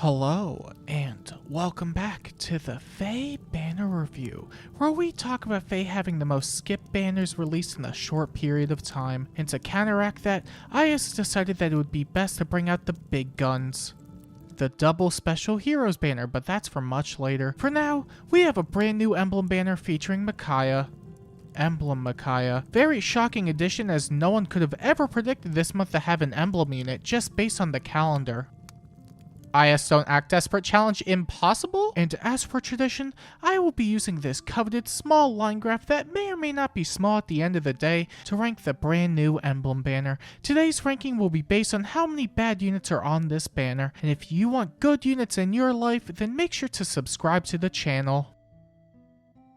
Hello, and welcome back to the Faye banner review, where we talk about Faye having the most skipped banners released in a short period of time, and to counteract that, IS decided that it would be best to bring out the big guns. The double special heroes banner, but that's for much later. For now, we have a brand new emblem banner featuring Micaiah. Emblem Maya. Very shocking addition, as no one could have ever predicted this month to have an emblem unit just based on the calendar. IS Don't Act Desperate challenge impossible? And as for tradition, I will be using this coveted small line graph that may or may not be small at the end of the day to rank the brand new emblem banner. Today's ranking will be based on how many bad units are on this banner, and if you want good units in your life, then make sure to subscribe to the channel.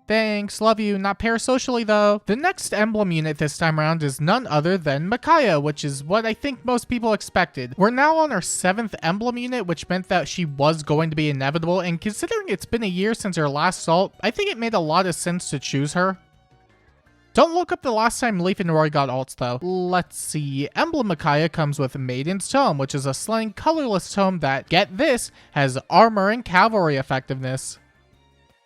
Thanks, love you, not parasocially though. The next emblem unit this time around is none other than Micaiah, which is what I think most people expected. We're now on our 7th emblem unit, which meant that she was going to be inevitable, and considering it's been a year since her last assault, I think it made a lot of sense to choose her. Don't look up the last time Leaf and Roy got ults though. Let's see, Emblem Micaiah comes with Maiden's Tome, which is a slaying colorless tome that, get this, has armor and cavalry effectiveness.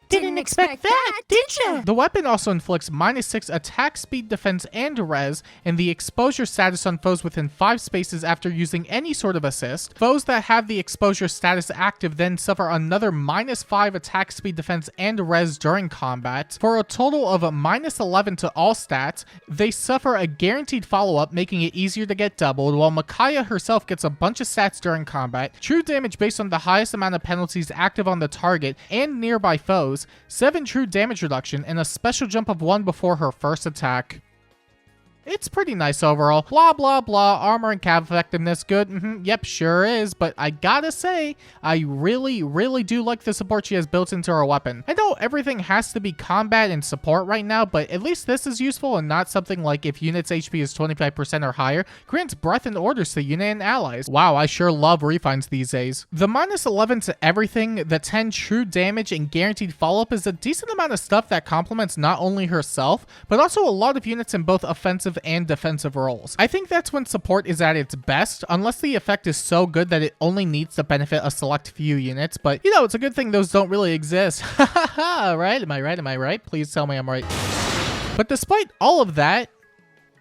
Didn't expect that, did ya? The weapon also inflicts -6 attack speed, defense, and res, and the exposure status on foes within 5 spaces after using any sort of assist. Foes that have the exposure status active then suffer another -5 attack speed, defense, and res during combat. For a total of -11 to all stats, they suffer a guaranteed follow-up, making it easier to get doubled, while Micaiah herself gets a bunch of stats during combat, true damage based on the highest amount of penalties active on the target and nearby foes, 7 true damage reduction, and a special jump of 1 before her first attack. It's pretty nice overall. Blah blah blah, armor and cav effectiveness, good, yep, sure is, but I gotta say, I really do like the support she has built into her weapon. I know everything has to be combat and support right now, but at least this is useful and not something like if unit's HP is 25% or higher, grants breath and orders to unit and allies. Wow, I sure love refines these days. The -11 to everything, the 10 true damage, and guaranteed follow-up is a decent amount of stuff that complements not only herself, but also a lot of units in both offensive and defensive roles. I think that's when support is at its best, unless the effect is so good that it only needs to benefit a select few units, but you know, it's a good thing those don't really exist. Hahaha, right? Am I right? Please tell me I'm right. But despite all of that,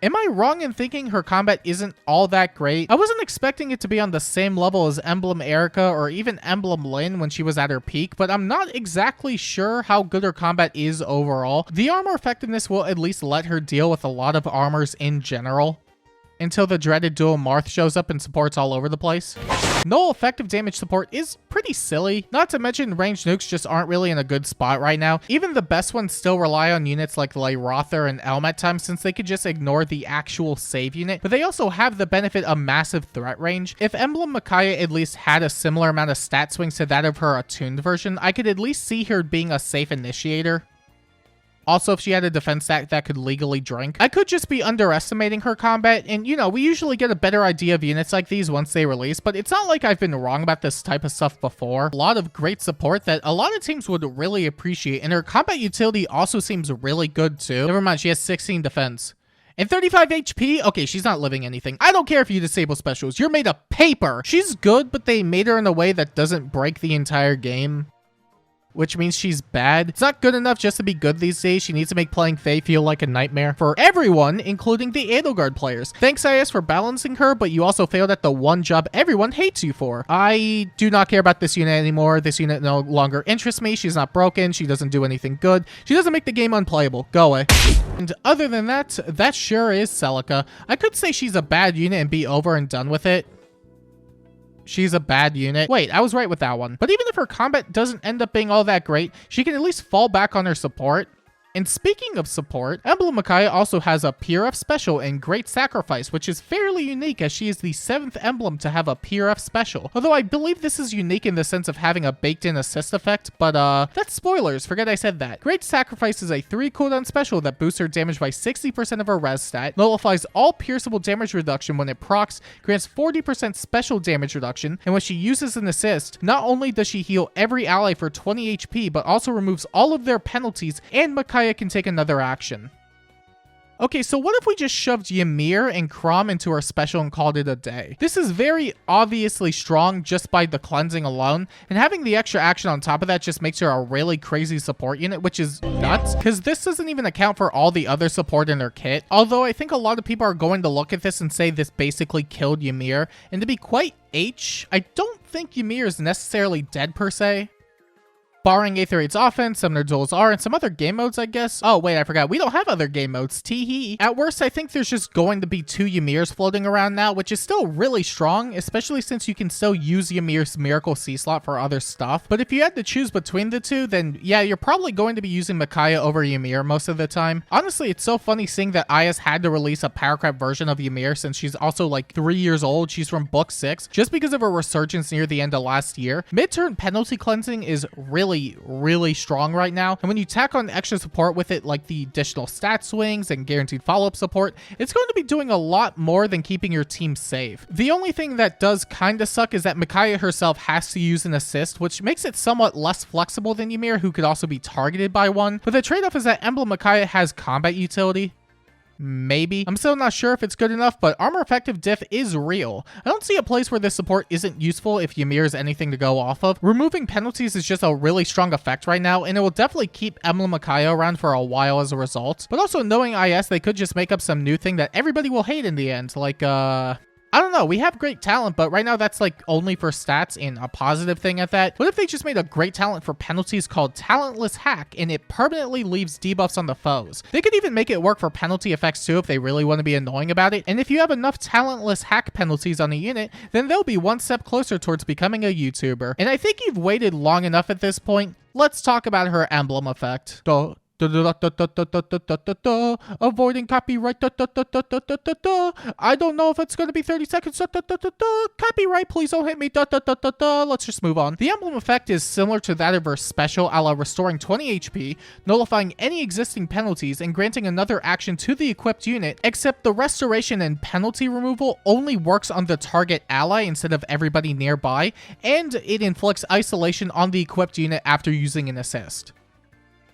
am I wrong in thinking her combat isn't all that great? I wasn't expecting it to be on the same level as Emblem Erica or even Emblem Lyn when she was at her peak, but I'm not exactly sure how good her combat is overall. The armor effectiveness will at least let her deal with a lot of armors in general, until the dreaded dual Marth shows up and supports all over the place. No effective damage support is pretty silly. Not to mention ranged nukes just aren't really in a good spot right now. Even the best ones still rely on units like Rother and Elm at times, since they could just ignore the actual save unit, but they also have the benefit of massive threat range. If Emblem Micaiah at least had a similar amount of stat swings to that of her attuned version, I could at least see her being a safe initiator. Also, if she had a defense stack that could legally drink. I could just be underestimating her combat, and you know, we usually get a better idea of units like these once they release, but it's not like I've been wrong about this type of stuff before. A lot of great support that a lot of teams would really appreciate, and her combat utility also seems really good too. Never mind, she has 16 defense. And 35 HP? Okay, she's not living anything. I don't care if you disable specials, you're made of paper! She's good, but they made her in a way that doesn't break the entire game, which means she's bad. It's not good enough just to be good these days. She needs to make playing Faye feel like a nightmare for everyone, including the Edelgard players. Thanks, IS, for balancing her, but you also failed at the one job everyone hates you for. I do not care about this unit anymore. This unit no longer interests me. She's not broken. She doesn't do anything good. She doesn't make the game unplayable. Go away. And other than that, that sure is Celica. I could say she's a bad unit and be over and done with it. She's a bad unit. Wait, I was right with that one. But even if her combat doesn't end up being all that great, she can at least fall back on her support. And speaking of support, Emblem Micaiah also has a PRF special and Great Sacrifice, which is fairly unique as she is the 7th emblem to have a PRF special. Although I believe this is unique in the sense of having a baked-in assist effect, but that's spoilers, forget I said that. Great Sacrifice is a 3 cooldown special that boosts her damage by 60% of her res stat, nullifies all pierceable damage reduction when it procs, grants 40% special damage reduction, and when she uses an assist, not only does she heal every ally for 20 HP, but also removes all of their penalties, and Micaiah can take another action. Okay, so what if we just shoved Ymir and Chrom into our special and called it a day? This is very obviously strong just by the cleansing alone, and having the extra action on top of that just makes her a really crazy support unit, which is nuts, because this doesn't even account for all the other support in her kit. Although I think a lot of people are going to look at this and say this basically killed Ymir, and to be quite I don't think Ymir is necessarily dead per se. Barring Aether8's offense, Summoner Duels are, and some other game modes, I guess. Oh, wait, I forgot. We don't have other game modes. Tee-hee. At worst, I think there's just going to be 2 Ymirs floating around now, which is still really strong, especially since you can still use Ymir's Miracle C slot for other stuff. But if you had to choose between the two, then yeah, you're probably going to be using Micaiah over Ymir most of the time. Honestly, it's so funny seeing that IS had to release a power crap version of Ymir since she's also like 3 years old. She's from book 6, just because of her resurgence near the end of last year. Mid-turn penalty cleansing is really strong right now, and when you tack on extra support with it, like the additional stat swings and guaranteed follow-up support, it's going to be doing a lot more than keeping your team safe. The only thing that does kind of suck is that Micaiah herself has to use an assist, which makes it somewhat less flexible than Ymir, who could also be targeted by one, but the trade-off is that Emblem Micaiah has combat utility. Maybe. I'm still not sure if it's good enough, but armor effective diff is real. I don't see a place where this support isn't useful if Ymir is anything to go off of. Removing penalties is just a really strong effect right now, and it will definitely keep Emblem Micaiah around for a while as a result. But also knowing IS, they could just make up some new thing that everybody will hate in the end, like I don't know, we have great talent, but right now that's like only for stats and a positive thing at that. What if they just made a great talent for penalties called Talentless Hack, and it permanently leaves debuffs on the foes? They could even make it work for penalty effects too if they really want to be annoying about it. And if you have enough Talentless Hack penalties on a unit, then they'll be one step closer towards becoming a YouTuber. And I think you've waited long enough at this point. Let's talk about her Emblem Effect. Avoiding copyright. I don't know if it's going to be 30 seconds. Copyright, please don't hit me. Let's just move on. The Emblem Effect is similar to that of her special, a la restoring 20 HP, nullifying any existing penalties, and granting another action to the equipped unit, except the restoration and penalty removal only works on the target ally instead of everybody nearby, and it inflicts isolation on the equipped unit after using an assist.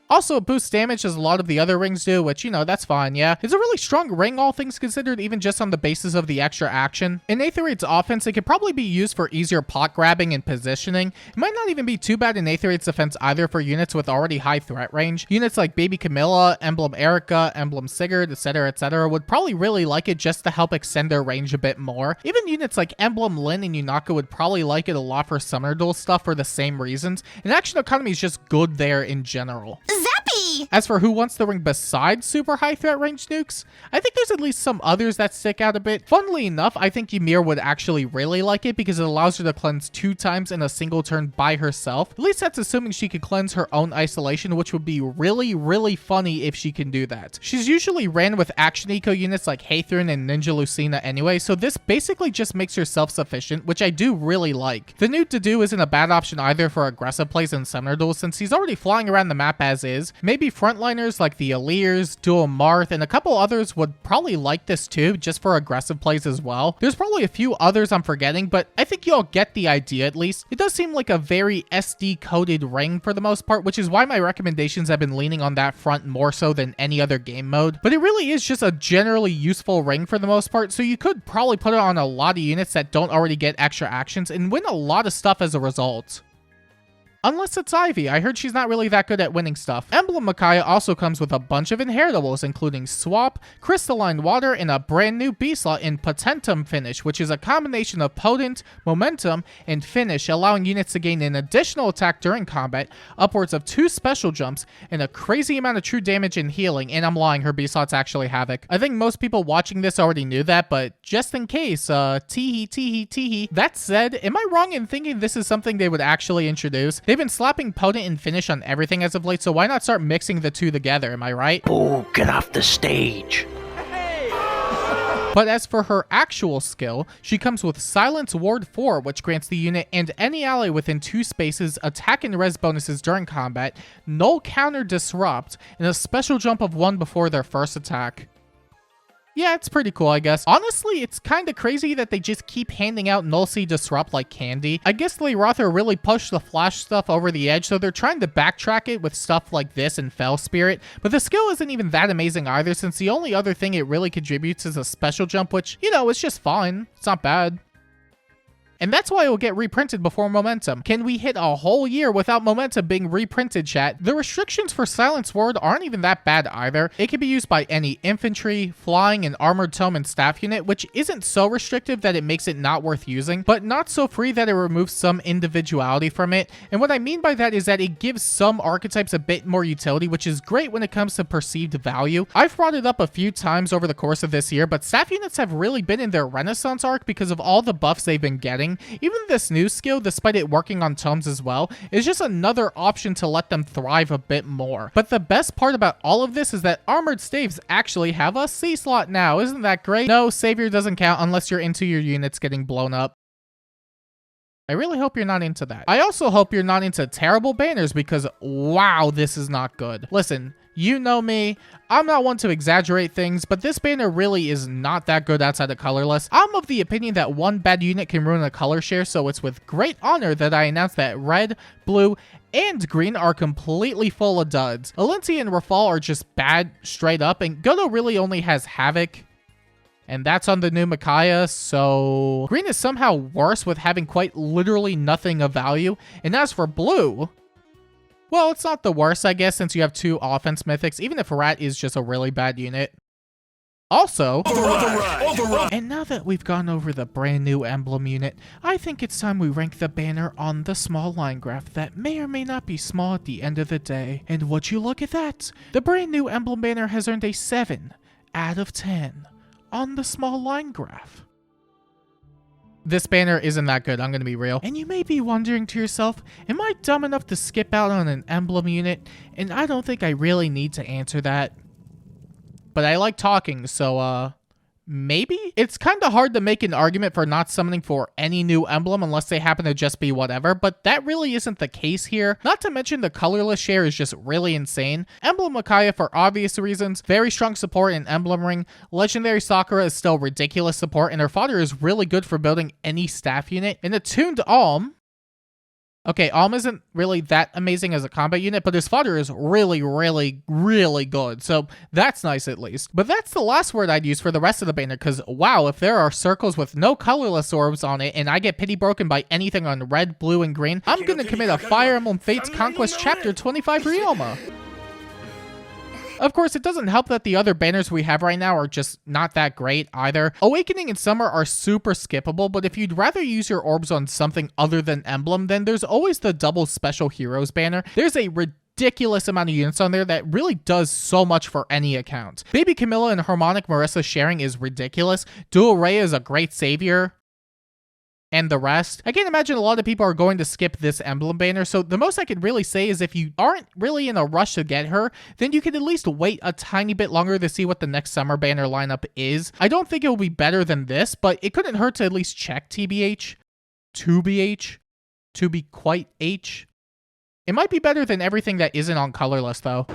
Also, it boosts damage as a lot of the other rings do, which, you know, that's fine, yeah. It's a really strong ring, all things considered, even just on the basis of the extra action. In Aether8's offense, it could probably be used for easier pot grabbing and positioning. It might not even be too bad in Aether8's defense either for units with already high threat range. Units like Baby Camilla, Emblem Erica, Emblem Sigurd, etc., would probably really like it just to help extend their range a bit more. Even units like Emblem Lin and Yunaka would probably like it a lot for Summoner Duel stuff for the same reasons, and action economy is just good there in general. Zappy! As for who wants the ring besides super high threat range nukes, I think there's at least some others that stick out a bit. Funnily enough, I think Ymir would actually really like it because it allows her to cleanse 2 times in a single turn by herself. At least that's assuming she could cleanse her own isolation, which would be really funny if she can do that. She's usually ran with action eco units like Hathorn and Ninja Lucina anyway, so this basically just makes her self-sufficient, which I do really like. The nude to do isn't a bad option either for aggressive plays in Summoner Duel since he's already flying around the map as is. Maybe frontliners like the Alirs, Dual Marth, and a couple others would probably like this too, just for aggressive plays as well. There's probably a few others I'm forgetting, but I think you all get the idea at least. It does seem like a very SD-coded ring for the most part, which is why my recommendations have been leaning on that front more so than any other game mode. But it really is just a generally useful ring for the most part, so you could probably put it on a lot of units that don't already get extra actions and win a lot of stuff as a result. Unless it's Ivy, I heard she's not really that good at winning stuff. Emblem Micaiah also comes with a bunch of Inheritables, including Swap, Crystalline Water, and a brand new B-slot in Potentum Finish, which is a combination of Potent, Momentum, and Finish, allowing units to gain an additional attack during combat, upwards of 2 special jumps, and a crazy amount of true damage and healing, and I'm lying, her B-slot's actually Havoc. I think most people watching this already knew that, but just in case, teehee. That said, am I wrong in thinking this is something they would actually introduce? They've been slapping Potent and Finish on everything as of late, so why not start mixing the two together, am I right? Oh, get off the stage. But as for her actual skill, she comes with Silence Ward 4, which grants the unit and any ally within 2 spaces attack and res bonuses during combat, null counter disrupt, and a special jump of 1 before their first attack. Yeah, it's pretty cool, I guess. Honestly, it's kind of crazy that they just keep handing out Null Sea Disrupt like candy. I guess Leirother really pushed the Flash stuff over the edge, so they're trying to backtrack it with stuff like this and Fell Spirit. But the skill isn't even that amazing either, since the only other thing it really contributes is a special jump, which, you know, is just fine. It's not bad. And that's why it will get reprinted before Momentum. Can we hit a whole year without Momentum being reprinted, chat? The restrictions for Silent Sword aren't even that bad either. It can be used by any infantry, flying, and armored tome and staff unit, which isn't so restrictive that it makes it not worth using, but not so free that it removes some individuality from it. And what I mean by that is that it gives some archetypes a bit more utility, which is great when it comes to perceived value. I've brought it up a few times over the course of this year, but staff units have really been in their renaissance arc because of all the buffs they've been getting. Even this new skill, despite it working on tomes as well, is just another option to let them thrive a bit more. But the best part about all of this is that armored staves actually have a C slot now. Isn't that great? No, Savior doesn't count unless you're into your units getting blown up. I really hope you're not into that. I also hope you're not into terrible banners because, wow, this is not good. Listen, you know me, I'm not one to exaggerate things, but this banner really is not that good outside of colorless. I'm of the opinion that one bad unit can ruin a color share, so it's with great honor that I announce that red, blue, and green are completely full of duds. Alinti and Rafal are just bad straight up, and Godo really only has Havoc. And that's on the new Micaiah, so green is somehow worse with having quite literally nothing of value. And as for blue, well, it's not the worst, I guess, since you have 2 offense mythics, even if Rat is just a really bad unit. Also, and now that we've gone over the brand new emblem unit, I think it's time we rank the banner on the small line graph that may or may not be small at the end of the day. And would you look at that? The brand new emblem banner has earned a 7 out of 10 on the small line graph. This banner isn't that good, I'm gonna be real. And you may be wondering to yourself, am I dumb enough to skip out on an emblem unit? And I don't think I really need to answer that. But I like talking, so maybe? It's kind of hard to make an argument for not summoning for any new emblem unless they happen to just be whatever, but that really isn't the case here. Not to mention the colorless share is just really insane. Emblem Micaiah for obvious reasons, very strong support in Emblem Ring. Legendary Sakura is still ridiculous support, and her fodder is really good for building any staff unit. And attuned Alm, okay, Alm isn't really that amazing as a combat unit, but his fodder is really, really, really good. So that's nice at least. But that's the last word I'd use for the rest of the banner, because wow, if there are circles with no colorless orbs on it and I get pity broken by anything on red, blue, and green, I'm gonna commit a Fire Emblem Fates Conquest Chapter 25 Ryoma. Of course, it doesn't help that the other banners we have right now are just not that great either. Awakening and Summer are super skippable, but if you'd rather use your orbs on something other than Emblem, then there's always the double Special Heroes banner. There's a ridiculous amount of units on there that really does so much for any account. Baby Camilla and Harmonic Marissa sharing is ridiculous. Dual Ray is a great savior. And the rest. I can't imagine a lot of people are going to skip this emblem banner, so the most I could really say is if you aren't really in a rush to get her, then you can at least wait a tiny bit longer to see what the next summer banner lineup is. I don't think it will be better than this, but it couldn't hurt to at least check TBH, 2BH, to be quite H. It might be better than everything that isn't on colorless though.